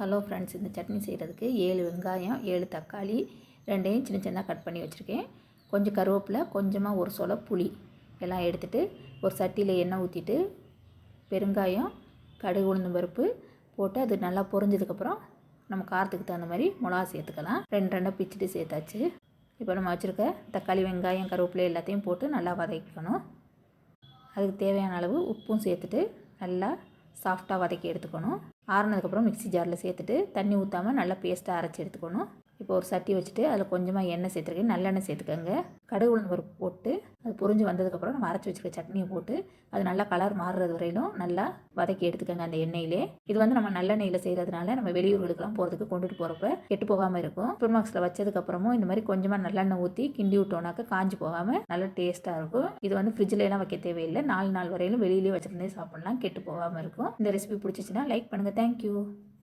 Hello friends, இந்த சட்னி செய்கிறதுக்கு 7 வெங்காயம், 7 தக்காளி, 2 சின்ன சின்னதாக கட் பண்ணி வச்சுருக்கேன். கொஞ்சம் கருவேப்பிலை, கொஞ்சமாக ஒரு சொல புளி எல்லாம் எடுத்துகிட்டு ஒரு சட்டியில் எண்ணெய் ஊற்றிட்டு பெருங்காயம், கடுகு, உளுந்தம் பருப்பு போட்டு அது நல்லா பொரிஞ்சதுக்கப்புறம் நம்ம காரத்துக்கு தகுந்த மாதிரி மிளகா சேர்த்துக்கலாம். 2 பிச்சுட்டு சேர்த்தாச்சு. இப்போ நம்ம வச்சுருக்க தக்காளி, வெங்காயம், கருவேப்பிலை எல்லாத்தையும் போட்டு நல்லா வதக்கிக்கணும். அதுக்கு தேவையான அளவு உப்பும் சேர்த்துட்டு நல்லா சாஃப்டாக வதக்கி எடுத்துக்கணும். ஆறுனதுக்கப்புறம் மிக்ஸி ஜாரில் சேர்த்துட்டு தண்ணி ஊற்றாமல் நல்லா பேஸ்ட்டாக அரைச்சி எடுத்துக்கணும். இப்போ ஒரு சட்டி வச்சுட்டு அதில் கொஞ்சமாக எண்ணெய் சேர்த்துருக்கேன். நல்லெண்ணெய் சேர்த்துக்கோங்க. கடுகு, உளுந்தம் பருப்பு போட்டு அது பொரிஞ்சு வந்ததுக்கப்புறம் நம்ம அரைச்சி வச்சுருக்க சட்னியை போட்டு அது நல்லா கலர் மாறுறது வரையிலும் நல்லா வதக்கி எடுத்துக்கோங்க அந்த எண்ணெயிலே. இது வந்து நம்ம நல்லெண்ணெயில் செய்கிறதுனால நம்ம வெளியூர்களுக்கெல்லாம் போகிறதுக்கு கொண்டுட்டு போகிறப்ப கெட்டு போகாமல் இருக்கும். சூப்பர் மார்க்ஸில் வச்சதுக்கப்புறமும் இந்த மாதிரி கொஞ்சமாக நல்லெண்ணெய் ஊற்றி கிண்டி விட்டோம்னாக்க காஞ்சி போகாமல் நல்லா டேஸ்ட்டாக இருக்கும். இது வந்து ஃப்ரிட்ஜில் எல்லாம் வைக்க தேவையில்லை. 4 நாள் வரையிலும் வெளியிலேயே வச்சுருந்தே சாப்பிட்லாம், கெட்டு போகாமல் இருக்கும். இந்த ரெசிபி பிடிச்சிச்சின்னா லைக் பண்ணுங்கள். தேங்க்யூ.